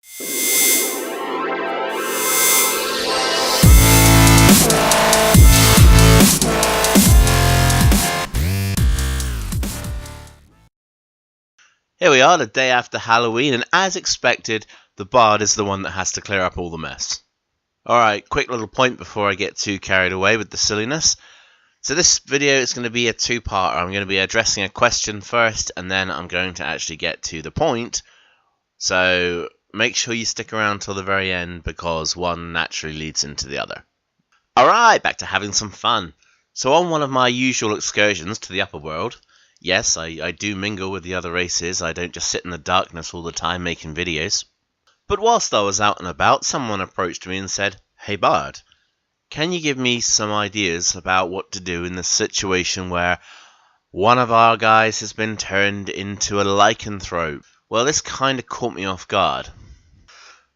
Here we are, the day after Halloween, and as expected, the bard is the one that has to clear up all the mess. Alright, quick little point before I get too carried away with the silliness. So this video is going to be a two-parter. I'm going to be addressing a question first, and then I'm going to actually get to the point. So make sure you stick around till the very end, because one naturally leads into the other. Alright, back to having some fun. So on one of my usual excursions to the upper world, yes, I do mingle with the other races. I don't just sit in the darkness all the time making videos. But whilst I was out and about, someone approached me and said, "Hey Bard, can you give me some ideas about what to do in this situation where one of our guys has been turned into a lycanthrope?" Well, this kind of caught me off guard.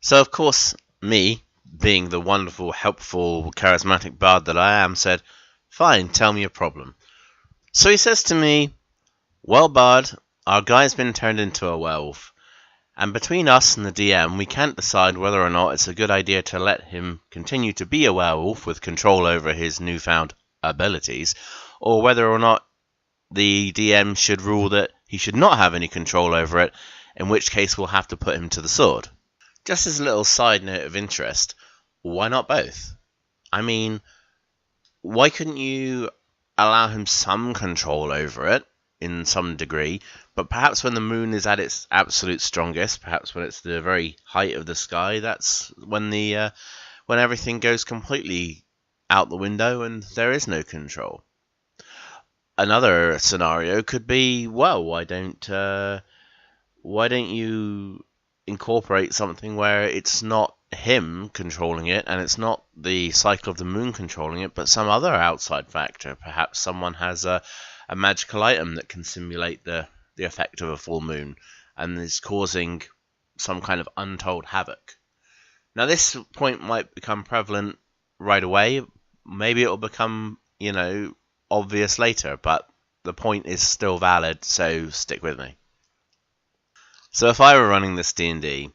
So of course, me, being the wonderful, helpful, charismatic bard that I am, said, "Fine, tell me your problem." So he says to me, "Well, Bard, our guy's been turned into a werewolf, and between us and the DM, we can't decide whether or not it's a good idea to let him continue to be a werewolf with control over his newfound abilities, or whether or not the DM should rule that he should not have any control over it, in which case we'll have to put him to the sword." Just as a little side note of interest, why not both? I mean, why couldn't you allow him some control over it in some degree, but perhaps when the moon is at its absolute strongest, perhaps when it's the very height of the sky, that's when when everything goes completely out the window and there is no control. Another scenario could be, well, why don't you incorporate something where it's not him controlling it, and it's not the cycle of the moon controlling it, but some other outside factor. Perhaps someone has a magical item that can simulate the effect of a full moon and is causing some kind of untold havoc. Now this point might become prevalent right away. Maybe it will become, obvious later, but the point is still valid, so stick with me. So if I were running this D&D,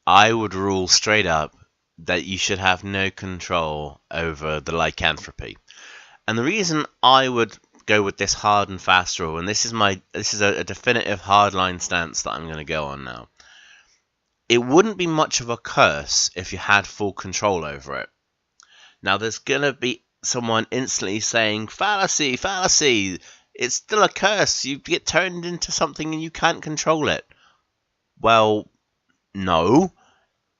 I would rule straight up that you should have no control over the lycanthropy. And the reason I would go with this hard and fast rule, and this is a definitive hardline stance that I'm going to go on now. It wouldn't be much of a curse if you had full control over it. Now there's going to be someone instantly saying, "Fallacy, fallacy, it's still a curse, you get turned into something and you can't control it." Well, no.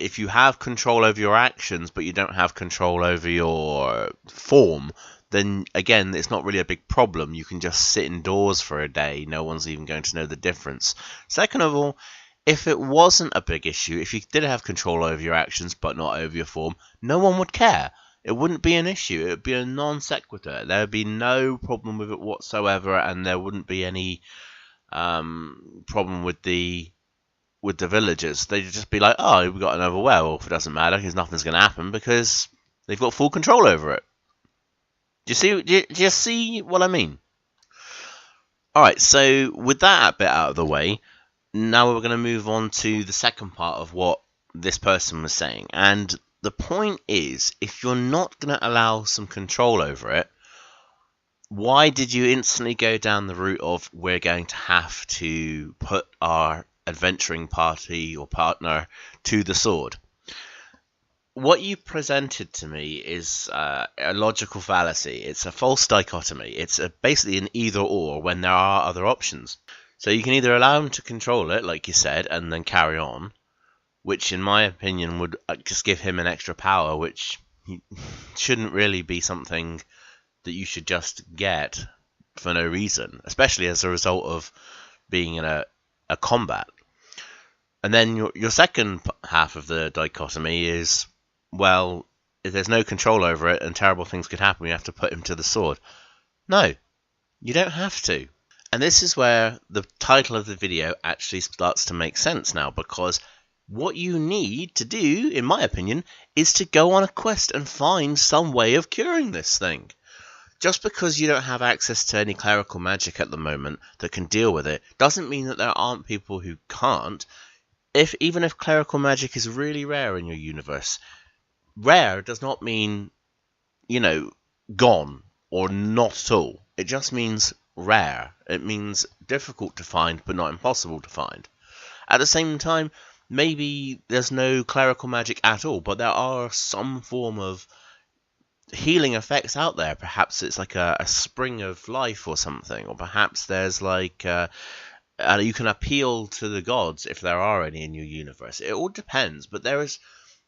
If you have control over your actions, but you don't have control over your form, then again, it's not really a big problem. You can just sit indoors for a day. No one's even going to know the difference. Second of all, if it wasn't a big issue, if you did have control over your actions, but not over your form, no one would care. It wouldn't be an issue. It would be a non sequitur. There would be no problem with it whatsoever, and there wouldn't be any problem with the villagers. They'd just be like, "Oh, we've got another werewolf. It doesn't matter because nothing's going to happen because they've got full control over it." Do you see what I mean? Alright, so with that bit out of the way, now we're going to move on to the second part of what this person was saying. And the point is, if you're not going to allow some control over it, why did you instantly go down the route of we're going to have to put our adventuring party or partner to the sword? What you presented to me is a logical fallacy. It's a false dichotomy. It's basically an either or when there are other options. So you can either allow him to control it, like you said, and then carry on, which in my opinion would just give him an extra power, which shouldn't really be something that you should just get for no reason, especially as a result of being in a combat. And then your second half of the dichotomy is, well, if there's no control over it and terrible things could happen, we have to put him to the sword. No, you don't have to. And this is where the title of the video actually starts to make sense now, because what you need to do, in my opinion, is to go on a quest and find some way of curing this thing. Just because you don't have access to any clerical magic at the moment that can deal with it, doesn't mean that there aren't people who can't. even if clerical magic is really rare in your universe, rare does not mean, gone or not at all. It just means rare. It means difficult to find, but not impossible to find. At the same time, maybe there's no clerical magic at all, but there are some form of healing effects out there. Perhaps it's like a spring of life or something, or perhaps there's like you can appeal to the gods if there are any in your universe. It all depends, but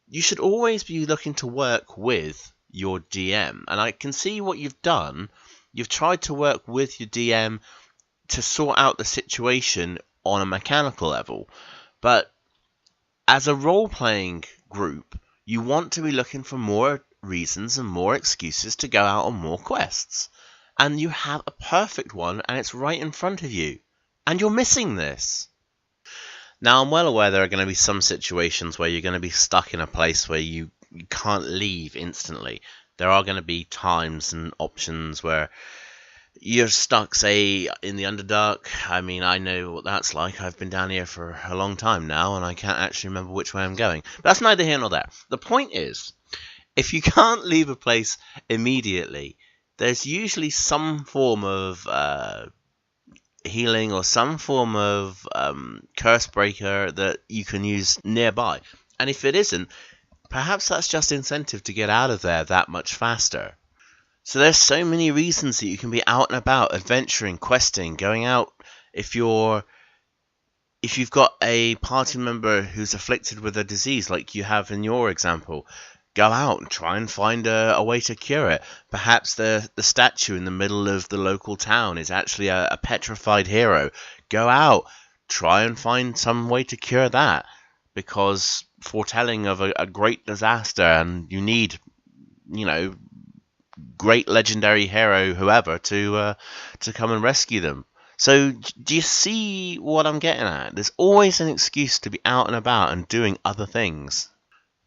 you should always be looking to work with your DM, and I can see what you've done. You've tried to work with your DM to sort out the situation on a mechanical level, but as a role-playing group, you want to be looking for more reasons and more excuses to go out on more quests. And you have a perfect one, and it's right in front of you. And you're missing this. Now, I'm well aware there are going to be some situations where you're going to be stuck in a place where you can't leave instantly. There are going to be times and options where you're stuck, say, in the Underdark. I mean, I know what that's like. I've been down here for a long time now, and I can't actually remember which way I'm going. But that's neither here nor there. The point is, if you can't leave a place immediately, there's usually some form of healing or some form of curse breaker that you can use nearby. And if it isn't, perhaps that's just incentive to get out of there that much faster. So there's so many reasons that you can be out and about, adventuring, questing, going out. If you've got a party member who's afflicted with a disease like you have in your example, go out and try and find a way to cure it. Perhaps the statue in the middle of the local town is actually a petrified hero. Go out, try and find some way to cure that, because foretelling of a great disaster, and you need, great legendary hero, whoever, to come and rescue them. So do you see what I'm getting at? There's always an excuse to be out and about and doing other things.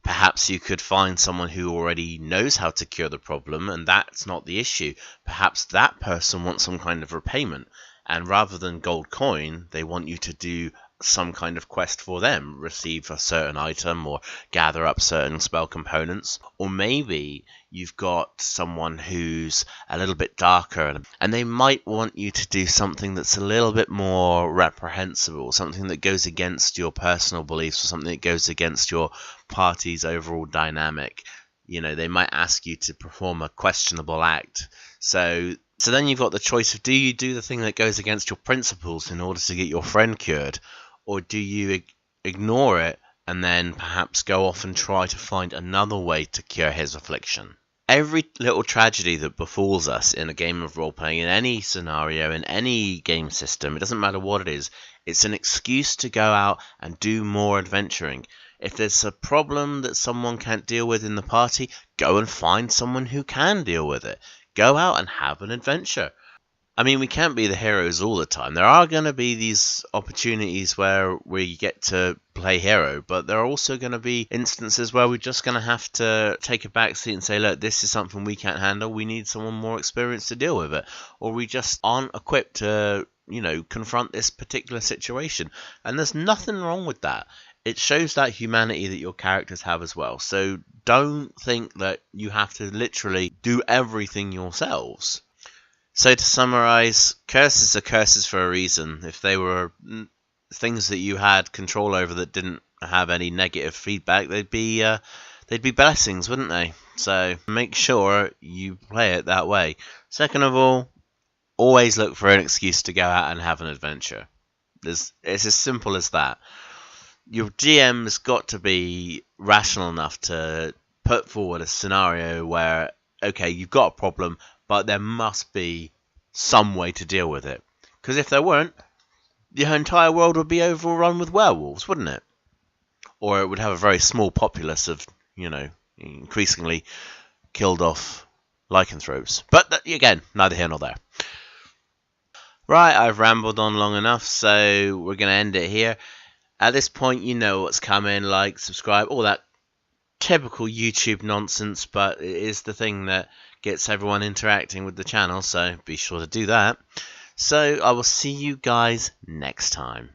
Perhaps you could find someone who already knows how to cure the problem, and that's not the issue. Perhaps that person wants some kind of repayment, and rather than gold coin, they want you to do some kind of quest for them, receive a certain item or gather up certain spell components. Or maybe you've got someone who's a little bit darker, and they might want you to do something that's a little bit more reprehensible, something that goes against your personal beliefs, or something that goes against your party's overall dynamic. They might ask you to perform a questionable act. So then you've got the choice of, do you do the thing that goes against your principles in order to get your friend cured, or do you ignore it and then perhaps go off and try to find another way to cure his affliction? Every little tragedy that befalls us in a game of role-playing, in any scenario, in any game system, it doesn't matter what it is, it's an excuse to go out and do more adventuring. If there's a problem that someone can't deal with in the party, go and find someone who can deal with it. Go out and have an adventure. I mean, we can't be the heroes all the time. There are going to be these opportunities where we get to play hero, but there are also going to be instances where we're just going to have to take a back seat and say, look, this is something we can't handle. We need someone more experienced to deal with it. Or we just aren't equipped to, confront this particular situation. And there's nothing wrong with that. It shows that humanity that your characters have as well. So don't think that you have to literally do everything yourselves. So to summarize, curses are curses for a reason. If they were things that you had control over that didn't have any negative feedback, they'd be blessings, wouldn't they? So make sure you play it that way. Second of all, always look for an excuse to go out and have an adventure. It's as simple as that. Your GM's got to be rational enough to put forward a scenario where, okay, you've got a problem, but there must be some way to deal with it. Because if there weren't, the entire world would be overrun with werewolves, wouldn't it? Or it would have a very small populace of, increasingly killed off lycanthropes. But again, neither here nor there. Right, I've rambled on long enough, so we're going to end it here. At this point, you know what's coming. Like, subscribe, all that typical YouTube nonsense, but it is the thing that gets everyone interacting with the channel, so be sure to do that. So I will see you guys next time.